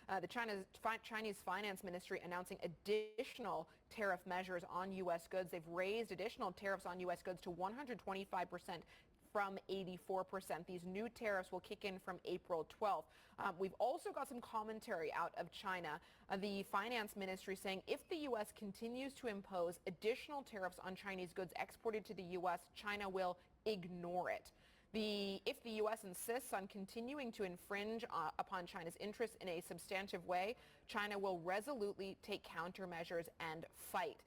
here. The Chinese Finance Ministry announcing additional tariff measures on U.S. goods. They've raised additional tariffs on U.S. goods to 125% from 84%. These new tariffs will kick in from April 12th. We've also got some commentary out of China. The finance ministry saying if the U.S. continues to impose additional tariffs on Chinese goods exported to the U.S., China will ignore it. If the U.S. insists on continuing to infringe upon China's interests in a substantive way, China will resolutely take countermeasures and fight.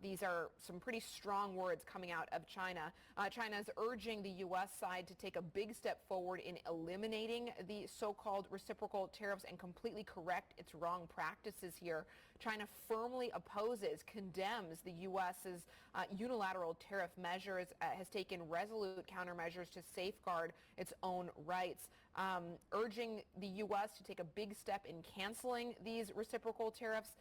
These are some pretty strong words coming out of China. China is urging the U.S. side to take a big step forward in eliminating the so-called reciprocal tariffs and completely correct its wrong practices here. China firmly opposes, condemns the U.S.'s unilateral tariff measures, has taken resolute countermeasures to safeguard its own rights, urging the U.S. to take a big step in canceling these reciprocal tariffs.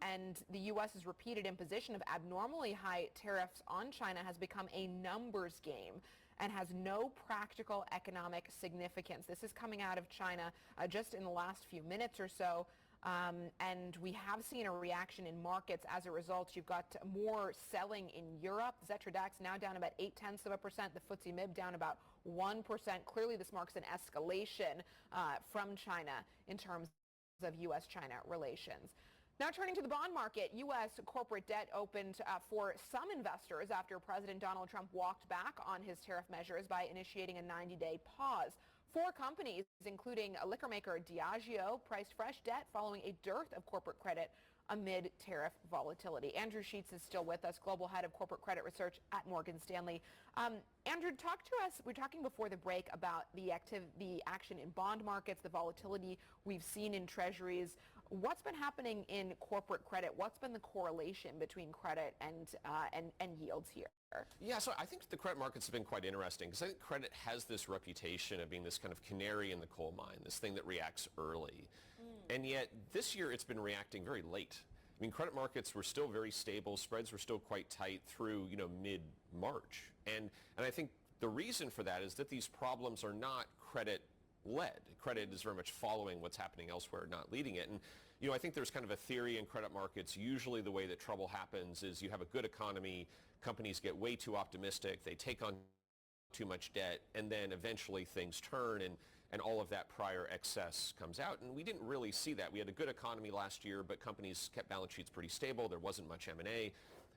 And the U.S.'s repeated imposition of abnormally high tariffs on China has become a numbers game and has no practical economic significance. This is coming out of China just in the last few minutes or so. And we have seen a reaction in markets as a result. You've got more selling in Europe. Xetra DAX now down about 0.8%. The FTSE MIB down about 1%. Clearly, this marks an escalation from China in terms of U.S.-China relations. Now turning to the bond market, U.S. corporate debt opened for some investors after President Donald Trump walked back on his tariff measures by initiating a 90-day pause. 4 companies, including a liquor maker Diageo, priced fresh debt following a dearth of corporate credit amid tariff volatility. Andrew Sheets is still with us, Global Head of Corporate Credit Research at Morgan Stanley. Andrew, talk to us. We're talking before the break about the action in bond markets, the volatility we've seen in treasuries. What's been happening in corporate credit? What's been the correlation between credit and yields here? Yeah, so I think the credit markets have been quite interesting because I think credit has this reputation of being this kind of canary in the coal mine, this thing that reacts early. And yet this year it's been reacting very late. I mean, credit markets were still very stable. Spreads were still quite tight through, mid-March. And I think the reason for that is that these problems are not credit-led. Credit is very much following what's happening elsewhere, not leading it. And, I think there's kind of a theory in credit markets. Usually the way that trouble happens is you have a good economy, companies get way too optimistic, they take on too much debt, and then eventually things turn and all of that prior excess comes out. And we didn't really see that. We had a good economy last year, but companies kept balance sheets pretty stable. There wasn't much M&A.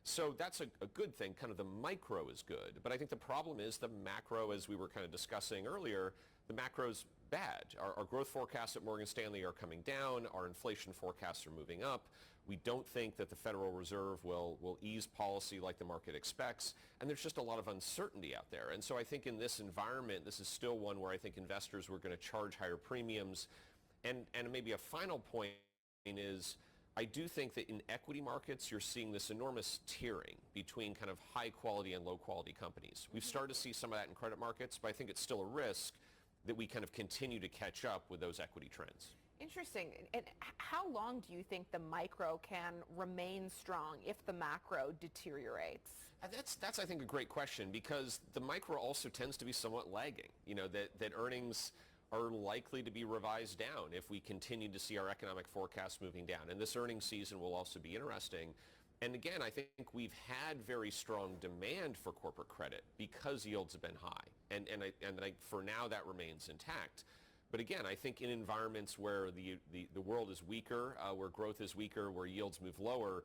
So that's a good thing. Kind of the micro is good. But I think the problem is the macro, as we were kind of discussing earlier, the macro's bad. Our growth forecasts at Morgan Stanley are coming down. Our inflation forecasts are moving up. We don't think that the Federal Reserve will ease policy like the market expects. And there's just a lot of uncertainty out there. And so I think in this environment, this is still one where I think investors were going to charge higher premiums. And maybe a final point is I do think that in equity markets, you're seeing this enormous tiering between kind of high quality and low quality companies. We've started to see some of that in credit markets, but I think it's still a risk that we kind of continue to catch up with those equity trends. Interesting. And how long do you think the micro can remain strong if the macro deteriorates? That's I think, a great question because the micro also tends to be somewhat lagging, that earnings are likely to be revised down if we continue to see our economic forecasts moving down. And this earnings season will also be interesting. And again, I think we've had very strong demand for corporate credit because yields have been high. And for now, that remains intact. But again, I think in environments where the world is weaker, where growth is weaker, where yields move lower,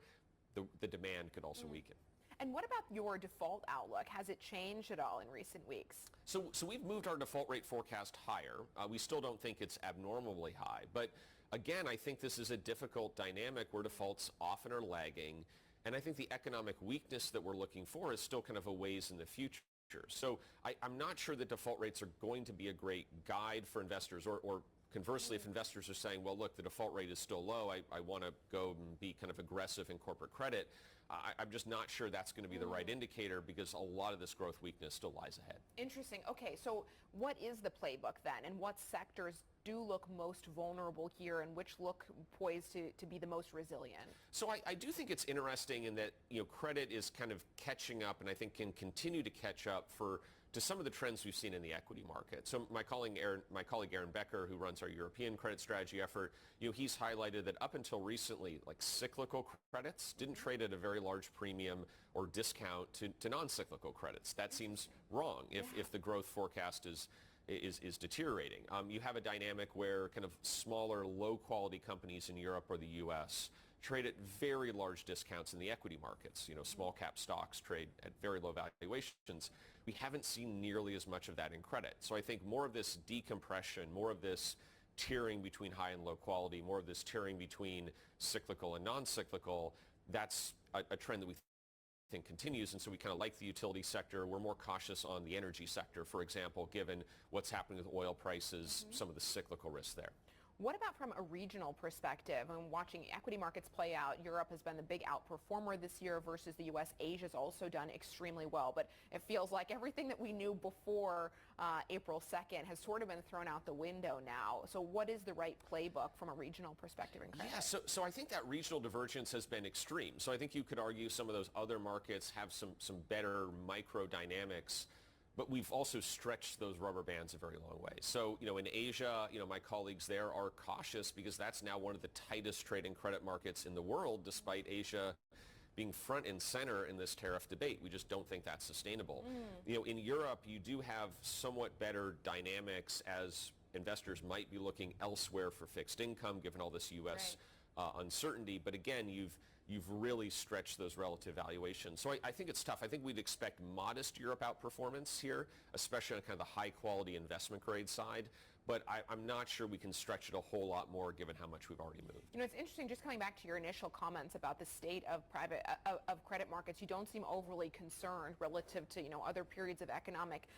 the demand could also weaken. And what about your default outlook? Has it changed at all in recent weeks? So we've moved our default rate forecast higher. We still don't think it's abnormally high. But again, I think this is a difficult dynamic where defaults often are lagging. And I think the economic weakness that we're looking for is still kind of a ways in the future. So I'm not sure that default rates are going to be a great guide for investors or conversely, if investors are saying, well, look, the default rate is still low, I want to go and be kind of aggressive in corporate credit, I'm just not sure that's going to be the right indicator because a lot of this growth weakness still lies ahead. Interesting. Okay, so what is the playbook then, and what sectors do look most vulnerable here and which look poised to be the most resilient? So I do think it's interesting in that credit is kind of catching up and I think can continue to catch up for to some of the trends we've seen in the equity market. So my colleague Aaron Becker, who runs our European credit strategy effort, he's highlighted that up until recently, like cyclical credits didn't trade at a very large premium or discount to non-cyclical credits. That seems wrong if the growth forecast is deteriorating. You have a dynamic where kind of smaller, low-quality companies in Europe or the U.S. trade at very large discounts in the equity markets. Small cap stocks trade at very low valuations. We haven't seen nearly as much of that in credit. So I think more of this decompression, more of this tiering between high and low quality, more of this tiering between cyclical and non-cyclical, that's a trend that we think continues. And so we kind of like the utility sector. We're more cautious on the energy sector, for example, given what's happening with oil prices, some of the cyclical risks there. What about from a regional perspective? And watching equity markets play out, Europe has been the big outperformer this year versus the U.S. Asia's also done extremely well. But it feels like everything that we knew before April 2nd has sort of been thrown out the window now. So what is the right playbook from a regional perspective in credit? Yeah, so I think that regional divergence has been extreme. So I think you could argue some of those other markets have some better micro dynamics, but we've also stretched those rubber bands a very long way. So, in Asia, my colleagues there are cautious because that's now one of the tightest trading credit markets in the world, despite Asia being front and center in this tariff debate. We just don't think that's sustainable. In Europe, you do have somewhat better dynamics as investors might be looking elsewhere for fixed income, given all this U.S. Uncertainty. But again, you've really stretched those relative valuations. So I think it's tough. I think we'd expect modest Europe outperformance here, especially on kind of the high-quality investment grade side. But I'm not sure we can stretch it a whole lot more given how much we've already moved. It's interesting, just coming back to your initial comments about the state of of credit markets, you don't seem overly concerned relative to, other periods of economic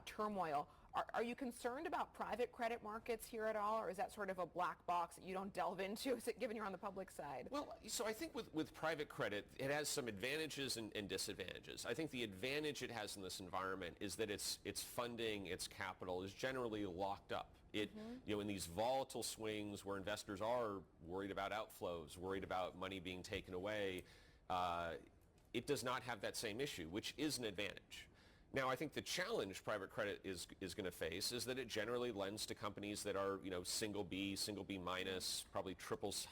turmoil. Are you concerned about private credit markets here at all, or is that sort of a black box that you don't delve into, given you're on the public side? Well, so I think with private credit, it has some advantages and disadvantages. I think the advantage it has in this environment is that its funding, its capital is generally locked up. In these volatile swings where investors are worried about outflows, worried about money being taken away, it does not have that same issue, which is an advantage. Now, I think the challenge private credit is going to face is that it generally lends to companies that are, single B minus, probably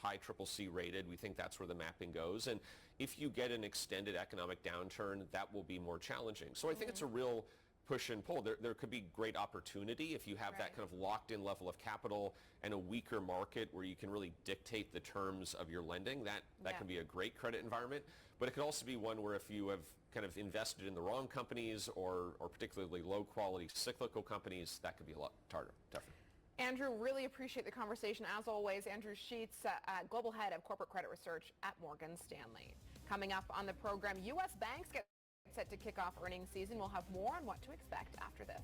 high triple C rated. We think that's where the mapping goes. And if you get an extended economic downturn, that will be more challenging. So I think it's a real push and pull. There could be great opportunity if you have that kind of locked-in level of capital and a weaker market where you can really dictate the terms of your lending. That can be a great credit environment. But it could also be one where if you have kind of invested in the wrong companies or particularly low-quality cyclical companies, that could be a lot tougher. Andrew, really appreciate the conversation. As always, Andrew Sheets, Global Head of Corporate Credit Research at Morgan Stanley. Coming up on the program, U.S. banks get set to kick off earnings season. We'll have more on what to expect after this.